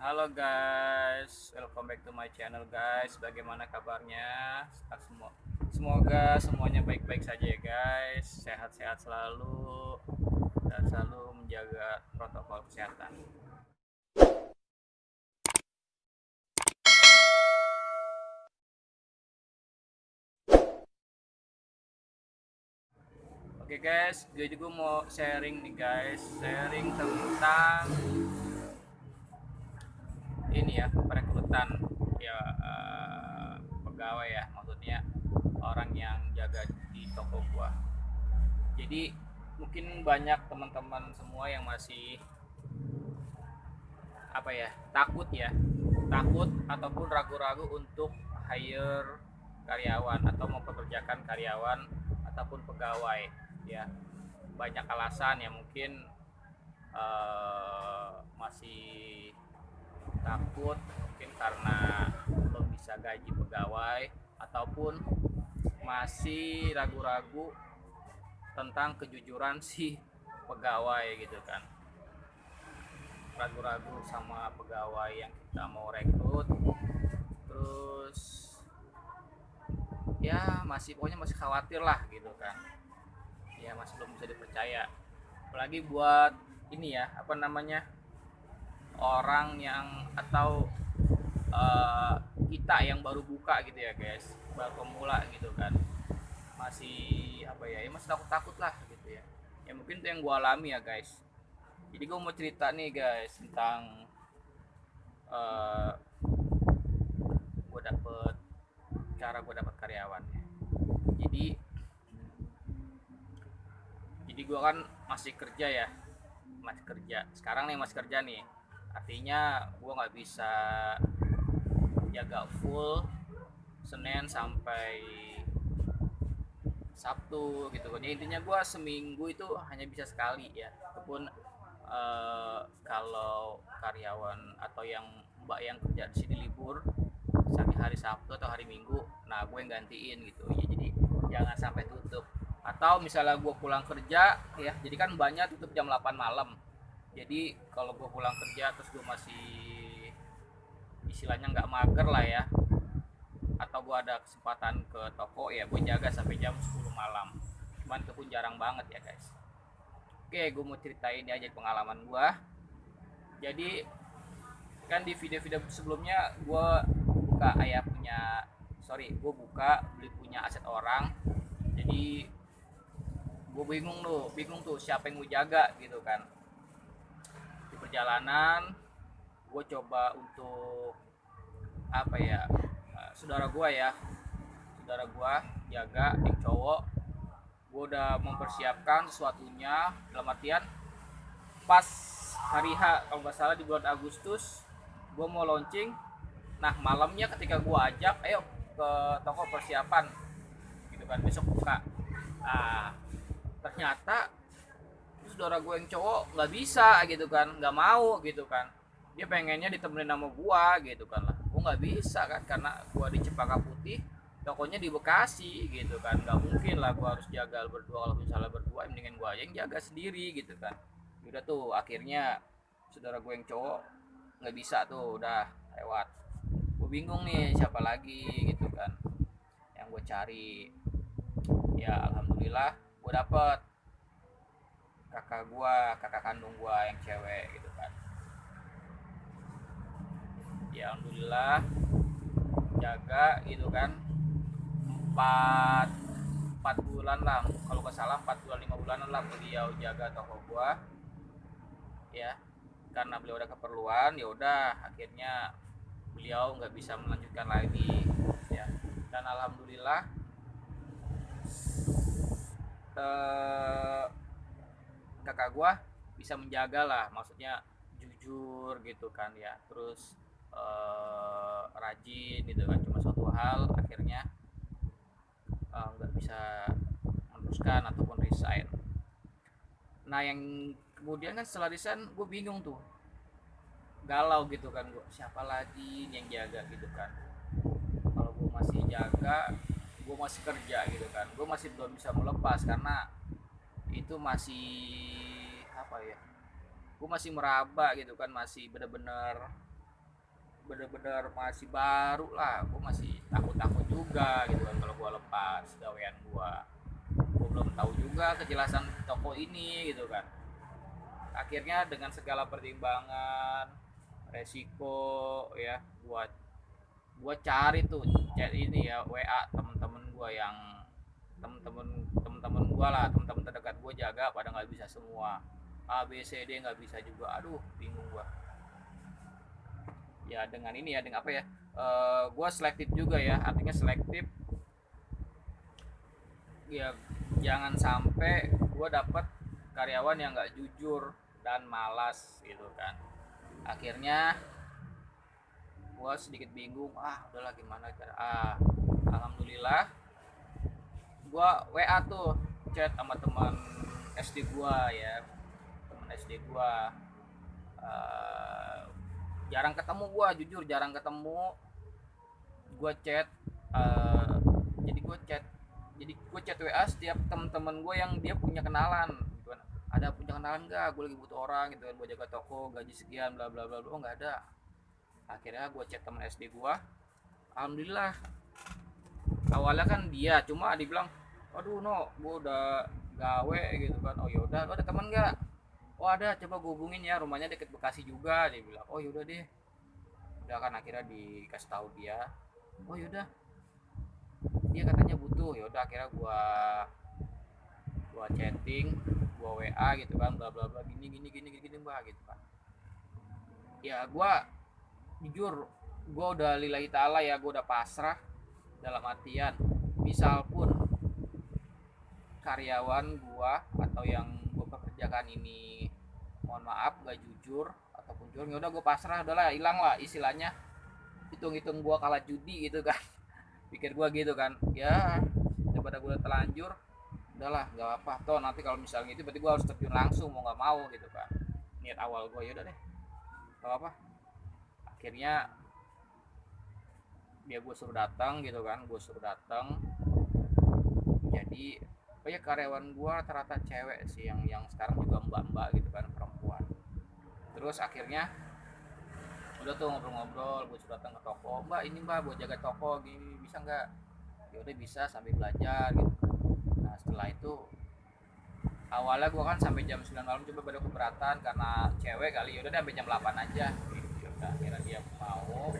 Halo guys, welcome back to my channel guys. Bagaimana kabarnya? Semoga semuanya baik-baik saja ya guys. Sehat-sehat selalu dan selalu menjaga protokol kesehatan. Oke guys, gue juga mau sharing nih guys, sharing tentang ini ya, perekrutan ya, pegawai ya, maksudnya orang yang jaga di toko gua. Jadi mungkin banyak teman-teman semua yang masih apa ya, takut ataupun ragu-ragu untuk hire karyawan atau mempekerjakan karyawan ataupun pegawai ya. Banyak alasan ya, mungkin masih takut mungkin karena belum bisa gaji pegawai, ataupun masih ragu-ragu tentang kejujuran si pegawai gitu kan, ragu-ragu sama pegawai yang kita mau rekrut. Terus ya masih, pokoknya masih khawatir lah gitu kan, ya masih belum bisa dipercaya, apalagi buat ini ya, apa namanya, orang yang atau uh, kita yang baru buka gitu ya guys, baru pemula gitu kan, masih apa ya, ya masih takut-takut lah gitu ya. Ya mungkin itu yang gue alami ya guys. Jadi gue mau cerita nih guys tentang uh, gue dapet cara gue dapet karyawan. Jadi gue kan masih kerja ya, masih kerja sekarang nih, masih kerja nih, artinya gue nggak bisa jaga full Senin sampai Sabtu gitu kan. Ya, intinya gue seminggu itu hanya bisa sekali ya, ataupun kalau karyawan atau yang mbak yang kerja di sini libur sampai hari Sabtu atau hari Minggu, nah gue yang gantiin gitu ya. Jadi jangan sampai tutup, atau misalnya gue pulang kerja ya, jadi kan banyak tutup jam 8 malam. Jadi kalau gue pulang kerja terus gue masih istilahnya nggak mager lah ya, atau gue ada kesempatan ke toko, ya gue jaga sampai jam 10 malam. Cuman itu pun jarang banget ya guys. Oke, gue mau ceritain aja pengalaman gue. Jadi kan di video-video sebelumnya gue buka ayah punya, sorry, gue buka beli punya aset orang. Jadi gue bingung tuh siapa yang mau jaga gitu kan. Di perjalanan gue coba untuk apa ya, saudara gue ya, saudara gue jaga yang cowok. Gue udah mempersiapkan sesuatunya, dalam artian pas hari H kalau nggak salah di bulan Agustus gue mau launching. Nah malamnya ketika gue ajak, ayo ke toko persiapan gitu kan, besok buka. Nah ternyata saudara gue yang cowok nggak bisa gitu kan, nggak mau gitu kan, dia pengennya ditemenin sama gue gitu kan. Lah gue nggak bisa kan, karena gue di Cempaka Putih, tokonya di Bekasi gitu kan, nggak mungkin lah gue harus jaga berdua. Kalau misalnya berdua mendingan gue aja yang jaga sendiri gitu kan. Udah tuh akhirnya saudara gue yang cowok nggak bisa tuh, udah lewat. Gue bingung nih siapa lagi gitu kan yang gue cari. Ya alhamdulillah gue dapet kakak kandung gua yang cewek gitu kan. Ya alhamdulillah jaga gitu kan, empat 4 bulan lah kalau nggak salah, 4 bulan 5 bulanan lah beliau jaga toko gua ya. Karena beliau ada keperluan, ya udah akhirnya beliau nggak bisa melanjutkan lagi ya. Dan alhamdulillah eh, kakak gua bisa menjaga lah, maksudnya jujur gitu kan ya, terus rajin gitu kan. Cuma suatu hal akhirnya nggak bisa meneruskan ataupun resign. Nah yang kemudian kan setelah resign gue bingung tuh, galau gitu kan, gue siapa lagi yang jaga gitu kan. Kalau gue masih jaga, gue masih kerja gitu kan, gue masih belum bisa melepas karena itu masih apa ya, gue masih meraba gitu kan, masih bener-bener bener-bener masih baru lah, gue masih takut-takut juga gitu kan kalau gue lepas gawean gue belum tahu juga kejelasan toko ini gitu kan. Akhirnya dengan segala pertimbangan resiko ya, buat gue cari tuh chat ini ya, WA temen-temen gue yang temen-temen gue lah, temen-temen terdekat gue jaga pada nggak bisa semua, A B C D nggak bisa juga, aduh bingung gue. Ya dengan ini ya, dengan apa ya, gue selektif juga ya, artinya selektif ya, jangan sampai gue dapet karyawan yang nggak jujur dan malas gitu kan. Akhirnya gue sedikit bingung, udahlah gimana cara, alhamdulillah gue WA tuh, chat sama teman SD gue ya, teman SD gue, uh, jarang ketemu, gue jujur jarang ketemu. Gue chat, uh, jadi gue chat jadi gue chat WA setiap teman-teman gue yang dia punya kenalan gitu kan. Ada punya kenalan nggak, gue lagi butuh orang gitu kan, gue jaga toko gaji sekian bla bla bla. Oh nggak ada. Akhirnya gue chat teman SD gue, alhamdulillah. Awalnya kan dia cuma dibilang, aduh no gue udah gawe gitu kan. Oh yaudah, lo ada teman nggak? Oh ada, coba gue hubungin ya, rumahnya deket Bekasi juga, dia bilang. Oh yaudah deh, udah kan akhirnya dikasih tahu dia. Oh yaudah, dia katanya butuh. Ya udah akhirnya gua chatting, gua WA gitu kan, bla bla bla, gini gini gini gini mbak gitu kan. Ya gua jujur, gua udah lillahi ta'ala ya, gua udah pasrah dalam artian misal pun karyawan gua atau yang gua pekerjakan ini mohon maaf gak jujur ataupun curang, ya udah gua pasrah, udahlah hilang lah istilahnya, hitung-hitung gua kalah judi gitu kan. Pikir gua gitu kan, ya daripada gua terlanjur, udahlah nggak apa toh nanti kalau misalnya itu berarti gue harus terjun langsung mau nggak mau gitu kan, niat awal gue. Yaudah deh, nggak apa. Akhirnya dia gue suruh datang gitu kan, gue suruh datang. Jadi banyak karyawan gue rata-rata cewek sih, yang sekarang juga mbak-mbak gitu kan, perempuan. Terus akhirnya udah tuh ngobrol-ngobrol, gue suruh datang ke toko, mbak ini mbak buat jaga toko gini bisa nggak? Ya udah bisa, sambil belajar gitu. Nah setelah itu awalnya gue kan sampai jam 9 malam, coba pada keberatan karena cewek kali, yaudah deh sampai jam 8 aja gitu. Yaudah, akhirnya dia mau,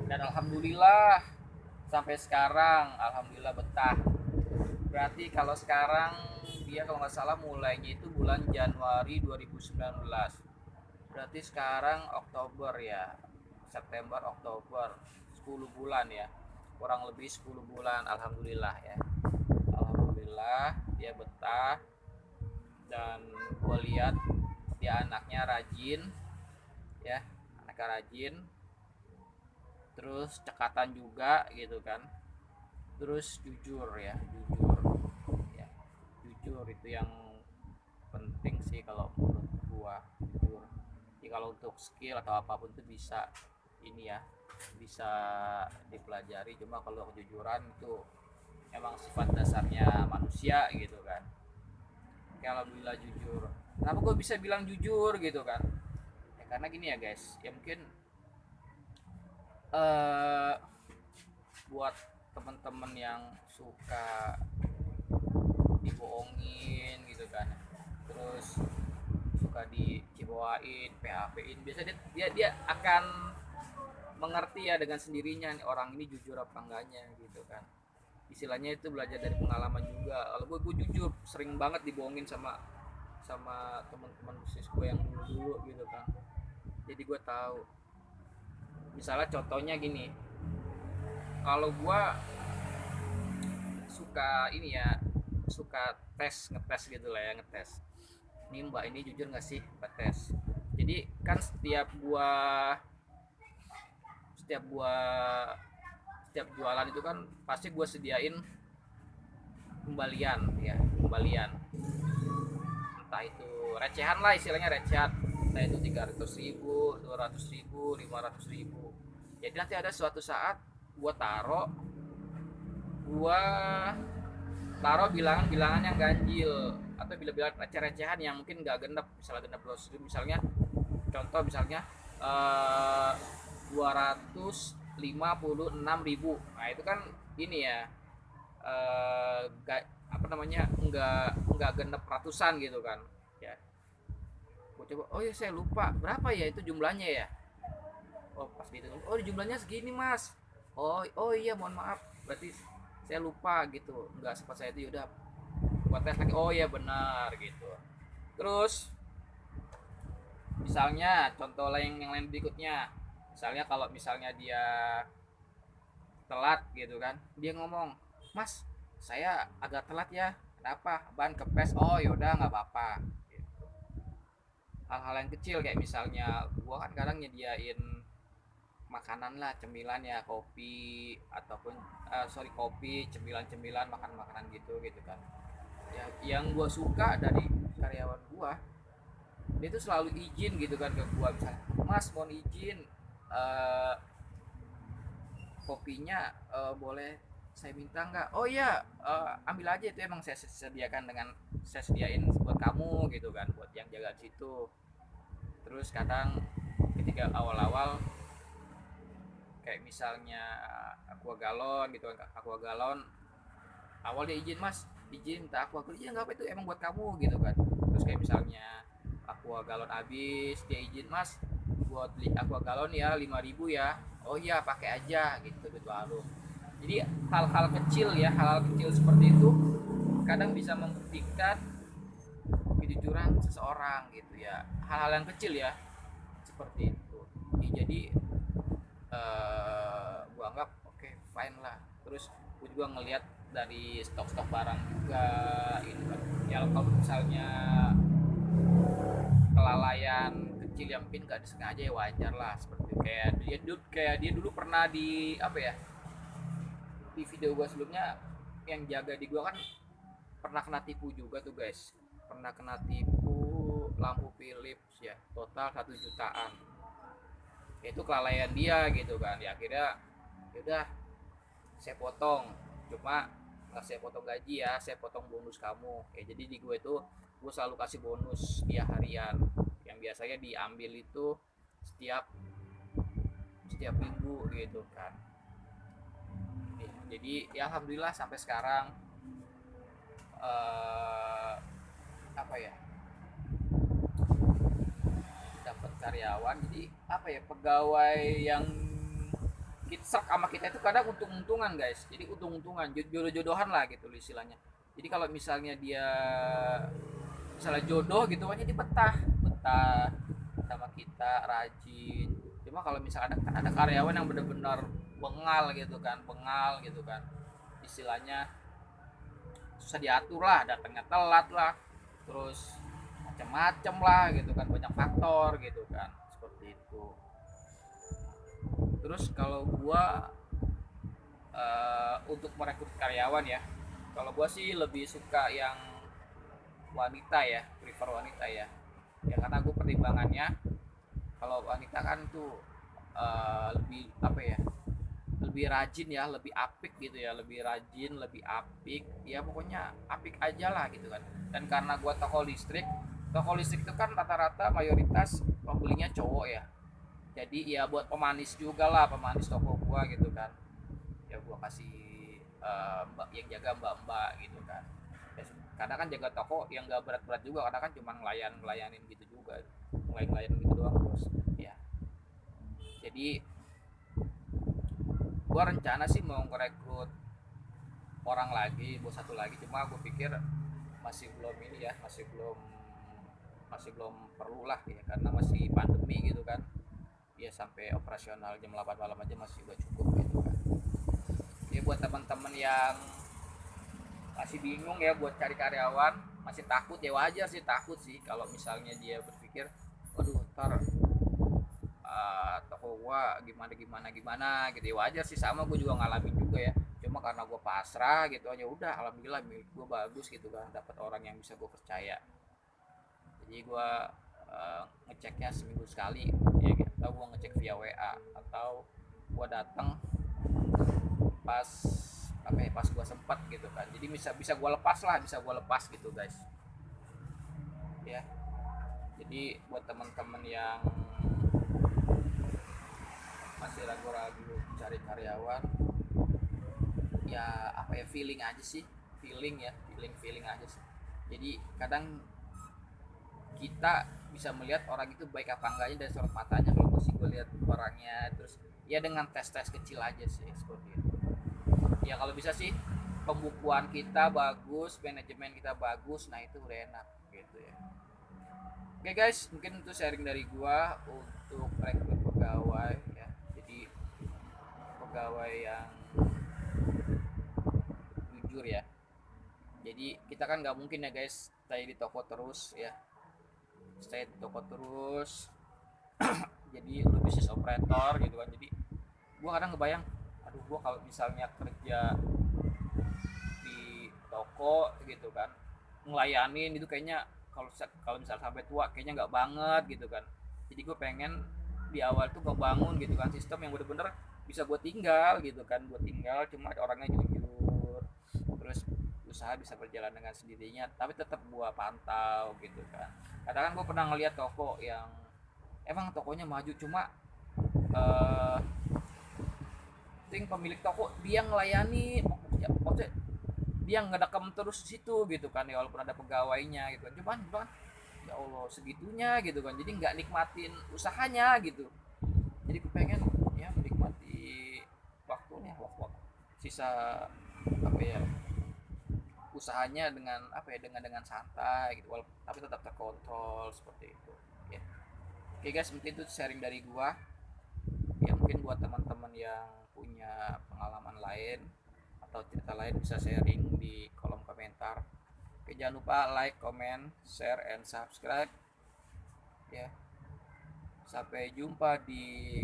dan alhamdulillah sampai sekarang alhamdulillah betah. Berarti kalau sekarang dia kalau nggak salah mulainya itu bulan Januari 2019, berarti sekarang Oktober ya, September Oktober, 10 bulan ya, kurang lebih 10 bulan. Alhamdulillah ya, alhamdulillah dia betah. Dan gue lihat dia anaknya rajin ya, anaknya rajin, terus cekatan juga gitu kan, terus jujur ya, jujur ya, jujur itu yang penting sih kalau menurut gua, jujur ya. Kalau untuk skill atau apapun itu bisa ini ya, bisa dipelajari, cuma kalau kejujuran itu emang sifat dasarnya manusia gitu kan. Ya alhamdulillah jujur. Kenapa gue bisa bilang jujur gitu kan, ya karena gini ya guys, ya mungkin eh buat temen-temen yang suka dibohongin gitu kan, terus suka dicibawain, PHP-in, biasanya dia akan mengerti ya dengan sendirinya nih orang ini jujur apa enggaknya gitu kan. Istilahnya itu belajar dari pengalaman juga. Kalau gue jujur sering banget dibohongin sama sama teman-teman bisnis gue yang dulu gitu kan. Jadi gue tahu. Misalnya contohnya gini, kalau gue suka ini ya, suka ngetes gitu lah ya, ngetes. Ini mbak ini jujur nggak sih, mbak tes. Jadi kan setiap gua setiap jualan itu kan pasti gue sediain kembalian ya, kembalian entah itu recehan lah, istilahnya recehan, entah itu 300.000, 200.000, 500.000. Jadi nanti ada suatu saat gue gua taruh bilangan-bilangan yang ganjil atau bila-bila receh-recehan yang mungkin nggak genep, misalnya genep 200.000 misalnya, contoh misalnya eh, 256.000. Nah itu kan ini ya, apa namanya, nggak genep ratusan gitu kan ya. Gue coba, oh ya saya lupa berapa ya itu jumlahnya ya. Oh pas gitu, oh jumlahnya segini mas. Oh iya mohon maaf, berarti saya lupa gitu, nggak sempat saya itu. Udah buat tes lagi, oh iya benar gitu. Terus misalnya contoh lain yang lain berikutnya, misalnya kalau misalnya dia telat gitu kan, dia ngomong, mas saya agak telat ya, kenapa, ban kepes, oh yaudah nggak apa-apa gitu. Hal-hal yang kecil kayak misalnya gua kan kadang nyediain makanan lah, cemilan ya, kopi ataupun sorry, kopi, cemilan-cemilan, makan makanan gitu gitu kan ya. Yang gua suka dari karyawan gua, dia tuh selalu izin gitu kan ke gua, misalnya mas mohon izin, eh, kopinya boleh saya minta nggak? Oh iya, ambil aja, itu emang saya sediakan, dengan saya sediain buat kamu gitu kan, buat yang jaga di situ. Terus kadang ketika awal-awal kayak misalnya aqua galon gitu kan, aqua galon awal dia izin, mas izin minta aqua galon, iya nggak apa, itu emang buat kamu gitu kan. Terus kayak misalnya aqua galon habis, dia izin, mas buat beli aqua galon ya 5.000 ya, oh iya pakai aja gitu, duit warung. Jadi hal-hal kecil ya, hal-hal kecil seperti itu kadang bisa membuktikan kejujuran seseorang gitu ya. Hal-hal yang kecil ya seperti itu. Jadi gua anggap oke, okay, fine lah. Terus gua juga ngelihat dari stok-stok barang juga itu kan ya, kalau misalnya kelalaian kecil yang mungkin gak disengaja ya wajar lah, seperti kayak dia dulu pernah di apa ya, di video gua sebelumnya yang jaga di gua kan pernah kena tipu juga tuh guys, pernah kena tipu lampu Philips ya, total 1 jutaan. Itu kelalaian dia gitu kan ya, akhirnya yaudah saya potong, cuma nggak saya potong gaji ya, saya potong bonus kamu ya. Jadi di gue itu gue selalu kasih bonus dia harian, yang biasanya diambil itu setiap setiap minggu gitu kan ya. Jadi ya alhamdulillah sampai sekarang apa ya, dapat karyawan. Jadi apa ya, pegawai yang kita sama kita itu kadang untung-untungan guys, jadi untung-untungan, jodoh-jodohan lah gitu istilahnya. Jadi kalau misalnya dia misalnya jodoh gitu kan, jadi betah betah sama kita, rajin. Cuma kalau misalnya ada karyawan yang benar-benar bengal gitu kan, bengal gitu kan istilahnya, susah diatur lah, datangnya telat lah, terus macam-macam lah gitu kan, banyak faktor gitu kan, seperti itu. Terus kalau gua untuk merekrut karyawan ya, kalau gua sih lebih suka yang wanita ya, prefer wanita ya. Ya karena gue pertimbangannya, kalau wanita kan tuh lebih apa ya, lebih rajin ya, lebih apik gitu ya, lebih rajin, lebih apik ya, pokoknya apik aja lah gitu kan. Dan karena gua toko listrik itu kan rata-rata mayoritas pembelinya cowok ya, jadi ya buat pemanis juga lah, pemanis toko gua gitu kan ya. Gua kasih mbak yang jaga, mbak-mbak gitu kan ya, karena kan jaga toko yang gak berat-berat juga, karena kan cuma ngelayanin gitu juga, ngelayanin gitu doang bos ya. Jadi gua rencana sih mau ngerekrut orang lagi, bos satu lagi, cuma gue pikir masih belum ini ya, masih belum perlu lah ya, karena masih pandemi gitu kan ya. Sampai operasional jam 8 malam aja masih udah cukup gitu kan ya. Buat teman-teman yang masih bingung ya buat cari karyawan, masih takut ya, wajar sih takut sih kalau misalnya dia berpikir waduh ntar toko gua gimana gimana gimana gitu ya. Wajar sih, sama gue juga ngalamin juga ya. Cuma karena gue pasrah gitu aja, udah alhamdulillah milik gue bagus gitu kan, dapat orang yang bisa gue percaya. Jadi gue ngeceknya seminggu sekali ya, atau gue ngecek via WA, atau gue datang pas apa ya, pas gue sempat gitu kan. Jadi bisa bisa gue lepas lah, bisa gue lepas gitu guys ya. Jadi buat teman-teman yang karyawan ya apa ya, feeling aja sih, feeling aja sih. Jadi kadang kita bisa melihat orang itu baik apa enggaknya dari sorot matanya. Kalau gue sih gue lihat orangnya, terus ya dengan tes-tes kecil aja sih seperti itu. Ya kalau bisa sih pembukuan kita bagus, manajemen kita bagus, nah itu udah enak gitu ya. Oke guys, mungkin itu sharing dari gua untuk rekrut pegawai ya. Jadi pegawai yang jujur ya. Jadi kita kan nggak mungkin ya guys stay di toko terus ya, stay di toko terus. Jadi lu bisnis operator gitu kan. Jadi gua kadang ngebayang, aduh gua kalau misalnya kerja di toko gitu kan, ngelayanin itu kayaknya kalau kalau misalnya sampai tua kayaknya nggak banget gitu kan. Jadi gue pengen di awal tuh ngebangun gitu kan sistem yang bener-bener bisa gue tinggal gitu kan, gue tinggal cuma orangnya jujur, terus usaha bisa berjalan dengan sendirinya tapi tetap gue pantau gitu kan. Kadang kan gue pernah ngeliat toko yang emang tokonya maju, cuma eh ting pemilik toko dia ngelayani, maksudnya dia ngedekam terus di situ gitu kan ya, walaupun ada pegawainya gitu kan, cuman ya Allah segitunya gitu kan, jadi nggak nikmatin usahanya gitu. Jadi gue pengen ya menikmati waktunya, waktu sisa apa ya, usahanya dengan apa ya, dengan santai gitu, walaupun tapi tetap terkontrol seperti itu ya. Oke guys, mungkin itu sharing dari gua ya. Mungkin buat teman-teman yang punya pengalaman lain atau cerita lain bisa sharing di kolom komentar. Oke, jangan lupa like, comment, share, and subscribe ya. Sampai jumpa di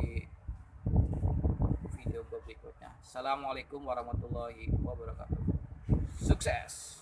video berikutnya. Assalamualaikum warahmatullahi wabarakatuh. Sukses.